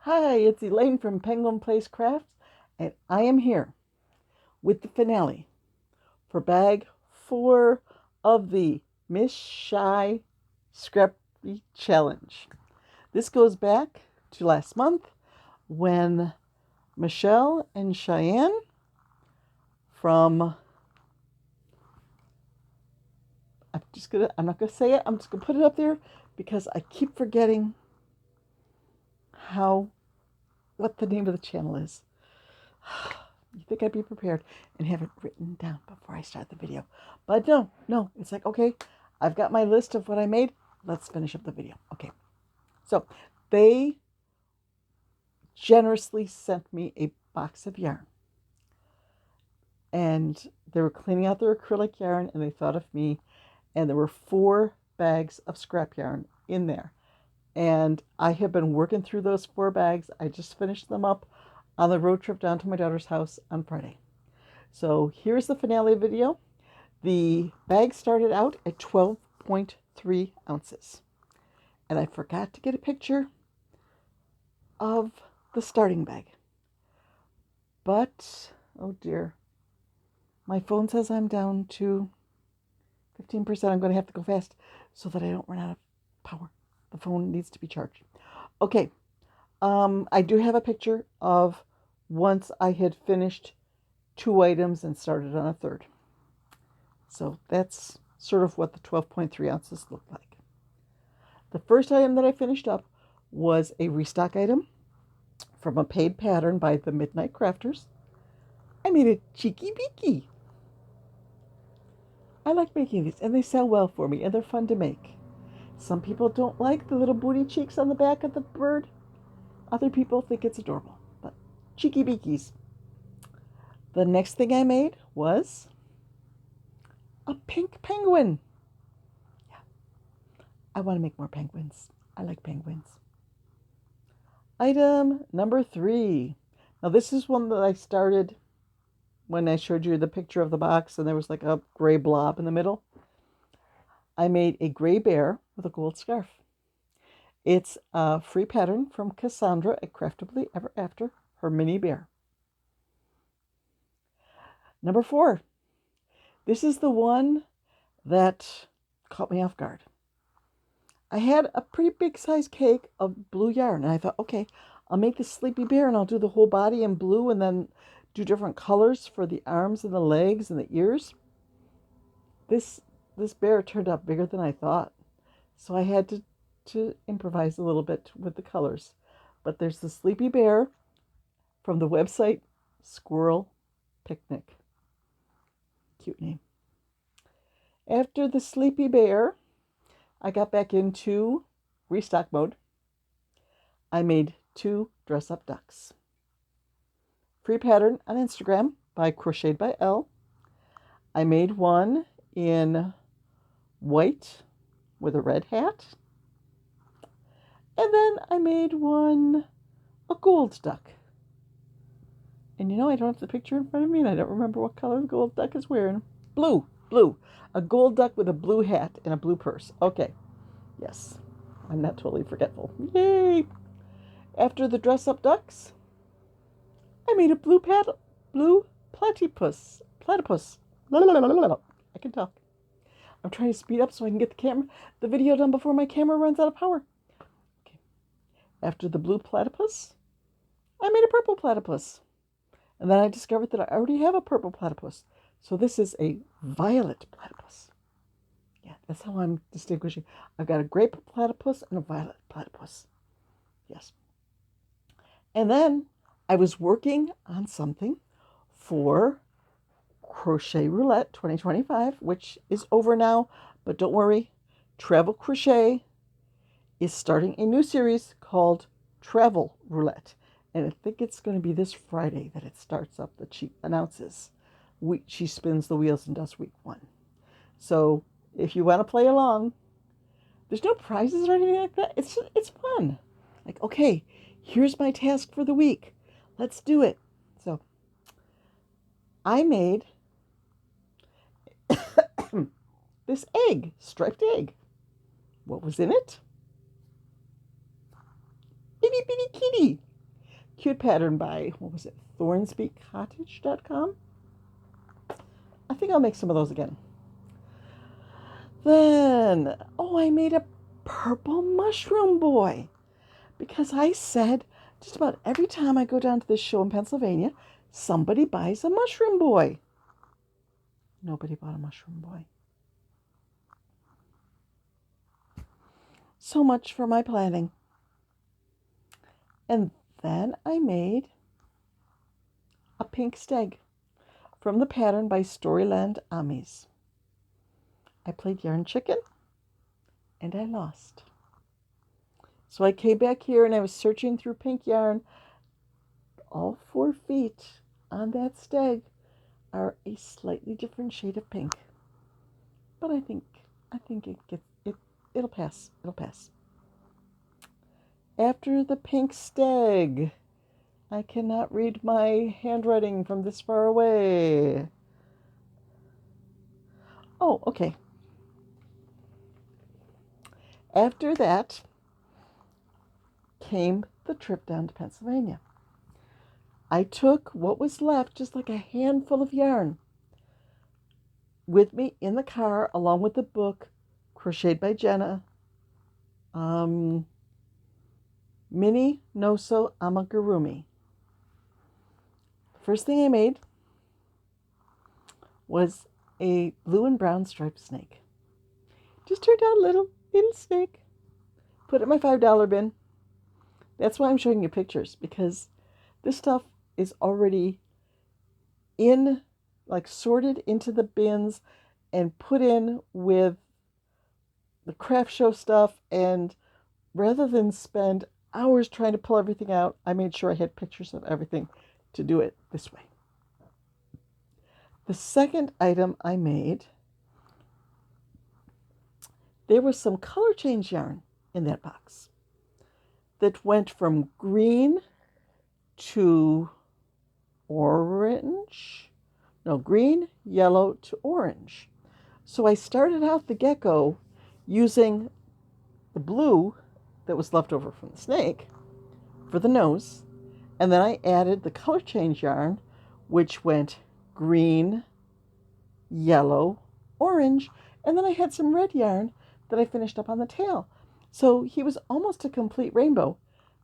Hi, it's Elaine from Penguin Place Crafts, and I am here with the finale for bag 4 of the Mich-Shi Scrappy Challenge. This goes back to last month when Michelle and Cheyenne from, I'm not gonna say it, I'm just gonna put it up there because I keep forgetting what the name of the channel is. You think I'd be prepared and have it written down before I start the video. But no, it's like, okay, I've got my list of what I made. Let's finish up the video. Okay, so they generously sent me a box of yarn. And they were cleaning out their acrylic yarn and they thought of me. And there were 4 bags of scrap yarn in there. And I have been working through those 4 bags. I just finished them up on the road trip down to my daughter's house on Friday. So here's the finale video. The bag started out at 12.3 ounces. And I forgot to get a picture of the starting bag. But, oh dear, my phone says I'm down to 15%. I'm going to have to go fast so that I don't run out of power. The phone needs to be charged. Okay, I do have a picture of once I had finished 2 items and started on a 3rd. So that's sort of what the 12.3 ounces look like. The first item that I finished up was a restock item from a paid pattern by the Midnight Crafters. I made a cheeky beakie. I like making these, and they sell well for me, and they're fun to make. Some people don't like the little booty cheeks on the back of the bird. Other people think it's adorable, but cheeky beakies. The next thing I made was a pink penguin. Yeah, I want to make more penguins. I like penguins. Item number 3. Now this is one that I started when I showed you the picture of the box and there was like a gray blob in the middle. I made a gray bear with a gold scarf. It's a free pattern from Cassandra at Craftably Ever After, her mini bear. Number 4. This is the one that caught me off guard. I had a pretty big size cake of blue yarn, and I thought, okay, I'll make this sleepy bear and I'll do the whole body in blue and then do different colors for the arms and the legs and the ears. This bear turned out bigger than I thought, so I had to improvise a little bit with the colors. But there's the sleepy bear from the website Squirrel Picnic. Cute name. After the sleepy bear, I got back into restock mode. I made 2 dress-up ducks. Free pattern on Instagram by Crocheted by Elle. I made one in white with a red hat. And then I made one a gold duck. And I don't have the picture in front of me and I don't remember what color the gold duck is wearing. Blue. A gold duck with a blue hat and a blue purse. Okay. Yes. I'm not totally forgetful. Yay! After the dress-up ducks, I made a blue platypus. I can talk. I'm trying to speed up so I can get the video done before my camera runs out of power. Okay. After the blue platypus, I made a purple platypus. And then I discovered that I already have a purple platypus. So this is a violet platypus. Yeah, that's how I'm distinguishing. I've got a grape platypus and a violet platypus. Yes. And then I was working on something for Crochet Roulette 2025, which is over now. But don't worry, Travel Crochet is starting a new series called Travel Roulette. And I think it's going to be this Friday that it starts up, that she announces. She spins the wheels and does week 1. So if you want to play along, there's no prizes or anything like that. It's fun. Like, okay, here's my task for the week. Let's do it. So I made this egg, striped egg. What was in it? Itty bitty kitty. cute pattern by, what was it, thornsbycottage.com. I think I'll make some of those again. Then, I made a purple mushroom boy. Because I said just about every time I go down to this show in Pennsylvania, somebody buys a mushroom boy. Nobody bought a mushroom boy. So much for my planning. And then I made a pink steg from the pattern by Storyland Amis. I played yarn chicken and I lost. So I came back here and I was searching through pink yarn. All 4 feet on that steg are a slightly different shade of pink. But I think it'll pass. It'll pass. After the pink steg, I cannot read my handwriting from this far away. Oh, okay. After that came the trip down to Pennsylvania. I took what was left, just like a handful of yarn, with me in the car, along with the book, Crocheted by Genna, Mini No-Sew Amigurumi. First thing I made was a blue and brown striped snake. Just turned out a little snake. Put it in my $5 bin. That's why I'm showing you pictures, because this stuff is already sorted into the bins and put in with the craft show stuff. And rather than spend hours trying to pull everything out, I made sure I had pictures of everything to do it this way. The second item I made, there was some color change yarn in that box that went from green to green, yellow to orange. So I started out the get-go using the blue that was left over from the snake for the nose, and then I added the color change yarn, which went green, yellow, orange, and then I had some red yarn that I finished up on the tail. So he was almost a complete rainbow,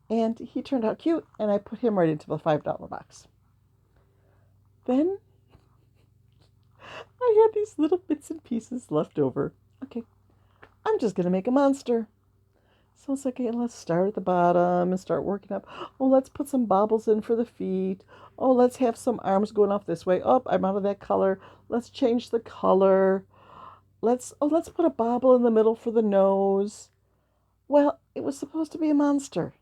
and he turned out cute, and I put him right into the $5 box. Then I had these little bits and pieces left over. Okay, I'm just going to make a monster. So it's okay, let's start at the bottom and start working up. Oh, let's put some bobbles in for the feet. Oh, let's have some arms going off this way. Oh, I'm out of that color. Let's change the color. Let's put a bobble in the middle for the nose. Well, it was supposed to be a monster.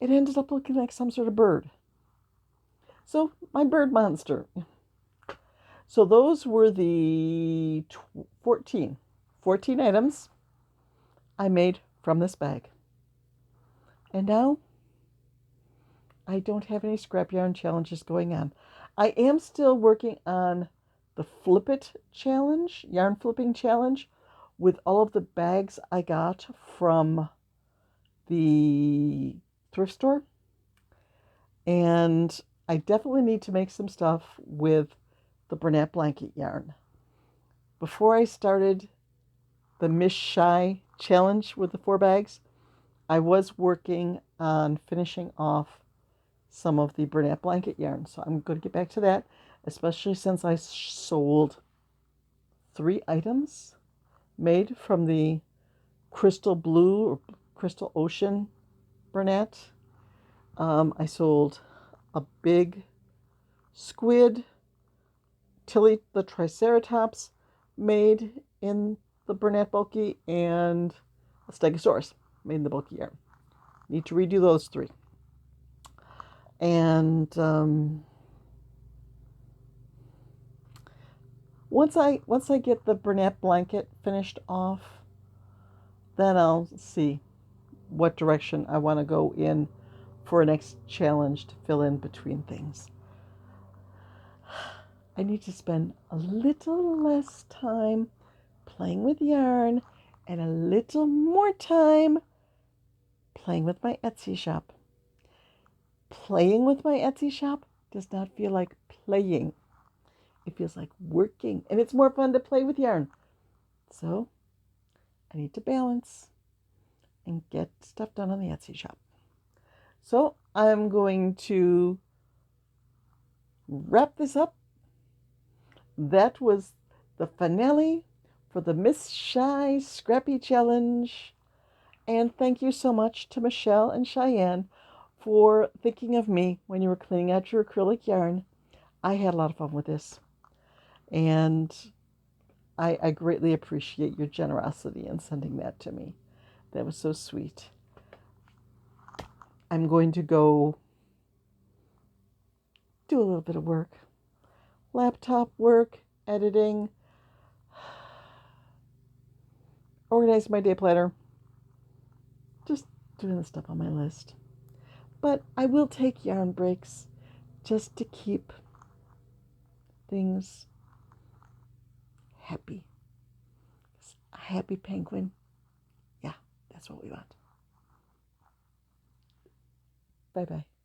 It ended up looking like some sort of bird. So, my bird monster. So those were the 14 items I made from this bag. And now, I don't have any scrap yarn challenges going on. I am still working on the Flip It challenge, yarn flipping challenge, with all of the bags I got from the thrift store. And I definitely need to make some stuff with the Bernat blanket yarn. Before I started the Mich-Shi challenge with the 4 bags, I was working on finishing off some of the Bernat blanket yarn. So I'm going to get back to that, especially since I sold 3 items made from the Crystal Blue or Crystal Ocean Bernat. I sold a big squid, Tilly the Triceratops, made in the Bernat bulky, and a Stegosaurus made in the bulky yarn. Need to redo those 3. And once I get the Bernat blanket finished off, then I'll see what direction I want to go in for a next challenge to fill in between things. I need to spend a little less time playing with yarn and a little more time playing with my Etsy shop. playing with my Etsy shop does not feel like playing. It feels like working, and it's more fun to play with yarn. So I need to balance and get stuff done on the Etsy shop. So I'm going to wrap this up. That was the finale for the Mich-Shi Scrappy Challenge. And thank you so much to Michelle and Cheyenne for thinking of me when you were cleaning out your acrylic yarn. I had a lot of fun with this. And I greatly appreciate your generosity in sending that to me. That was so sweet. I'm going to go do a little bit of work. Laptop work, editing, organize my day planner. Just doing the stuff on my list. But I will take yarn breaks just to keep things happy. A happy penguin. Yeah, that's what we want. Bye-bye.